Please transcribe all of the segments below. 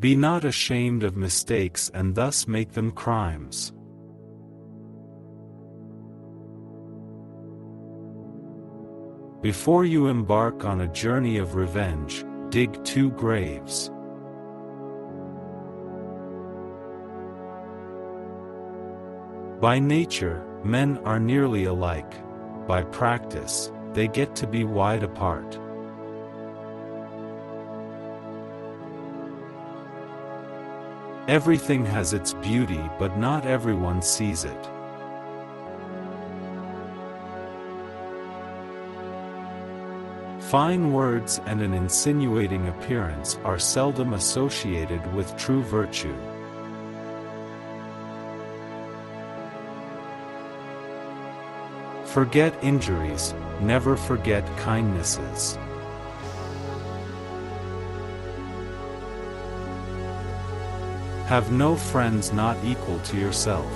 Be not ashamed of mistakes and thus make them crimes. Before you embark on a journey of revenge, dig 2 graves. By nature, men are nearly alike. By practice, they get to be wide apart. Everything has its beauty, but not everyone sees it. Fine words and an insinuating appearance are seldom associated with true virtue. Forget injuries, never forget kindnesses. Have no friends not equal to yourself.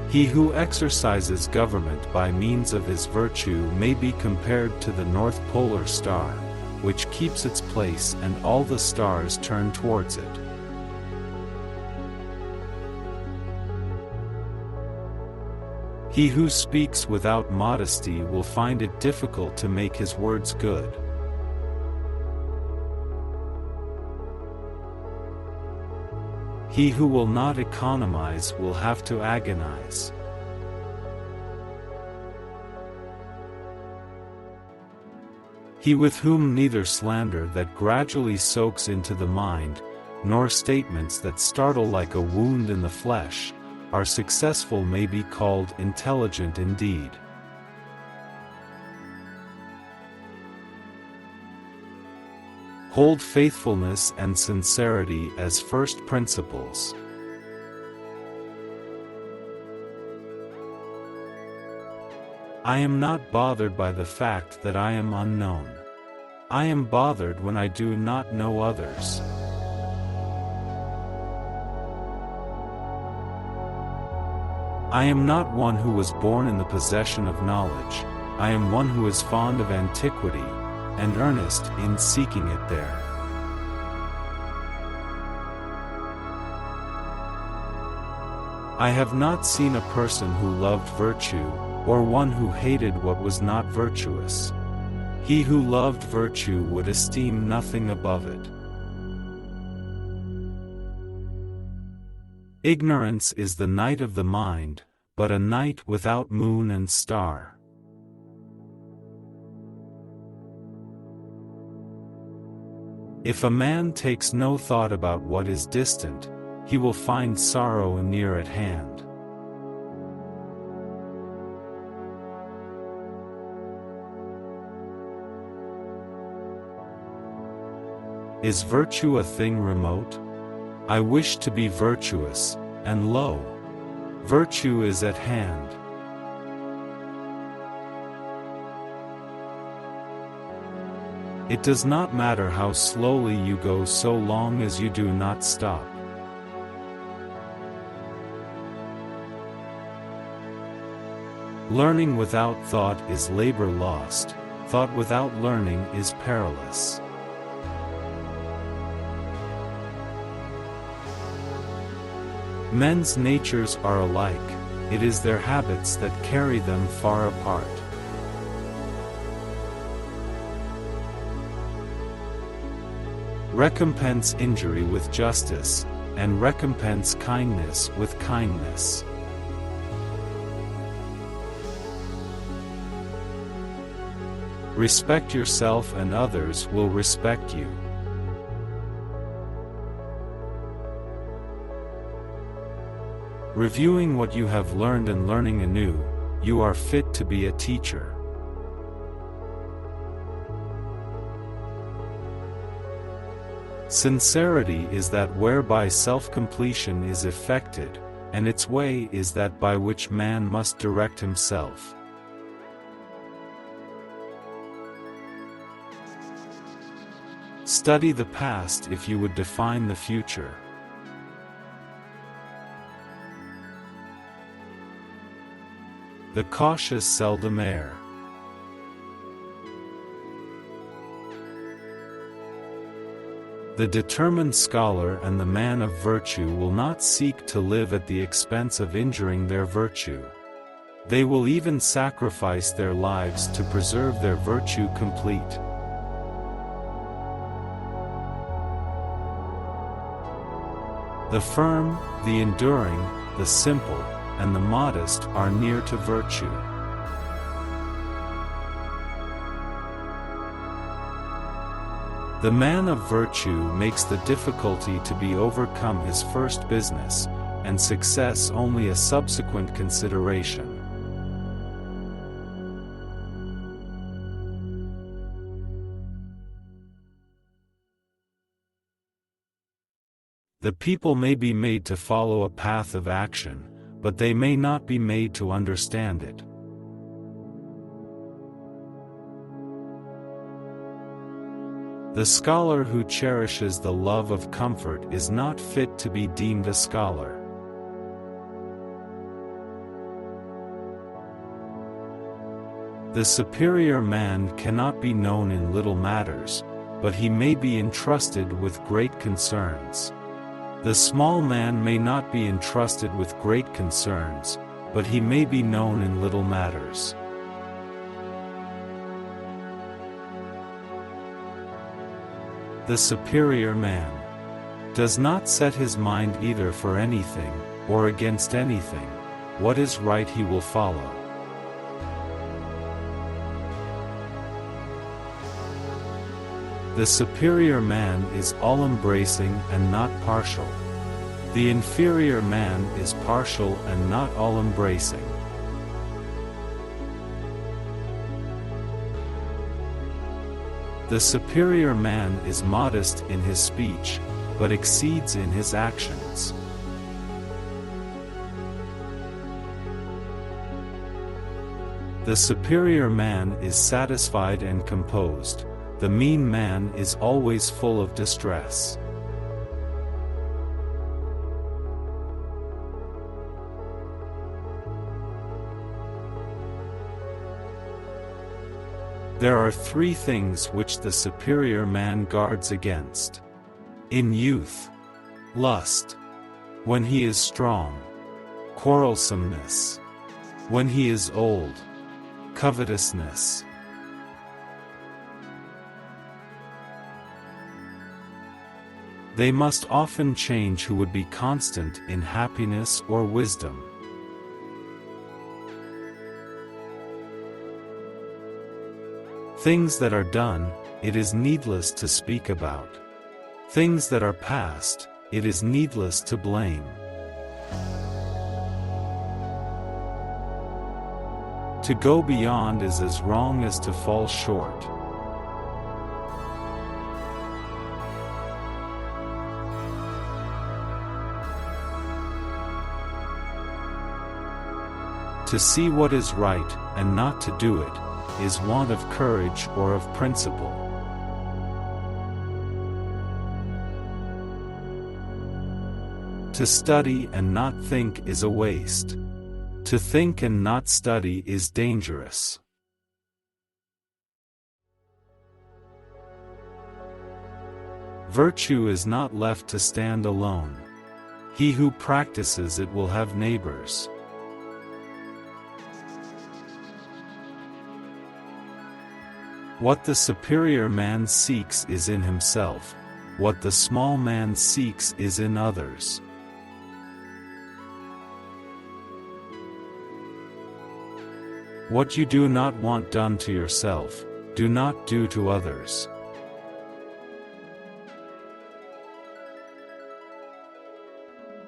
He who exercises government by means of his virtue may be compared to the North Polar Star, which keeps its place and all the stars turn towards it. He who speaks without modesty will find it difficult to make his words good. He who will not economize will have to agonize. He with whom neither slander that gradually soaks into the mind, nor statements that startle like a wound in the flesh, are successful may be called intelligent indeed. Hold faithfulness and sincerity as first principles. I am not bothered by the fact that I am unknown. I am bothered when I do not know others. I am not one who was born in the possession of knowledge. I am one who is fond of antiquity, and earnest in seeking it there. I have not seen a person who loved virtue, or one who hated what was not virtuous. He who loved virtue would esteem nothing above it. Ignorance is the night of the mind, but a night without moon and star. If a man takes no thought about what is distant, he will find sorrow near at hand. Is virtue a thing remote? I wish to be virtuous, and lo, virtue is at hand. It does not matter how slowly you go so long as you do not stop. Learning without thought is labor lost. Thought without learning is perilous. Men's natures are alike, it is their habits that carry them far apart. Recompense injury with justice, and recompense kindness with kindness. Respect yourself and others will respect you. Reviewing what you have learned and learning anew, you are fit to be a teacher. Sincerity is that whereby self-completion is effected, and its way is that by which man must direct himself. Study the past if you would define the future. The cautious seldom err. The determined scholar and the man of virtue will not seek to live at the expense of injuring their virtue. They will even sacrifice their lives to preserve their virtue complete. The firm, the enduring, the simple, and the modest are near to virtue. The man of virtue makes the difficulty to be overcome his first business, and success only a subsequent consideration. The people may be made to follow a path of action, but they may not be made to understand it. The scholar who cherishes the love of comfort is not fit to be deemed a scholar. The superior man cannot be known in little matters, but he may be entrusted with great concerns. The small man may not be entrusted with great concerns, but he may be known in little matters. The superior man does not set his mind either for anything, or against anything. What is right he will follow. The superior man is all-embracing and not partial. The inferior man is partial and not all-embracing. The superior man is modest in his speech, but exceeds in his actions. The superior man is satisfied and composed. The mean man is always full of distress. There are three things which the superior man guards against. In youth, lust. When he is strong, quarrelsomeness. When he is old, covetousness. They must often change who would be constant in happiness or wisdom. Things that are done, it is needless to speak about. Things that are past, it is needless to blame. To go beyond is as wrong as to fall short. To see what is right, and not to do it, is want of courage or of principle. To study and not think is a waste. To think and not study is dangerous. Virtue is not left to stand alone. He who practices it will have neighbors. What the superior man seeks is in himself. What the small man seeks is in others. What you do not want done to yourself, do not do to others.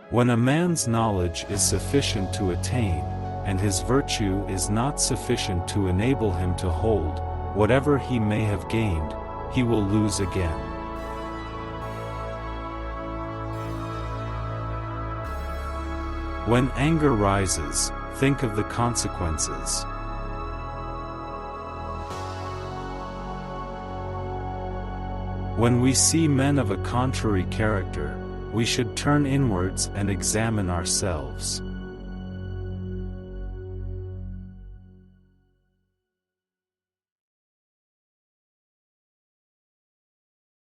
When a man's knowledge is sufficient to attain, and his virtue is not sufficient to enable him to hold, whatever he may have gained, he will lose again. When anger rises, think of the consequences. When we see men of a contrary character, we should turn inwards and examine ourselves.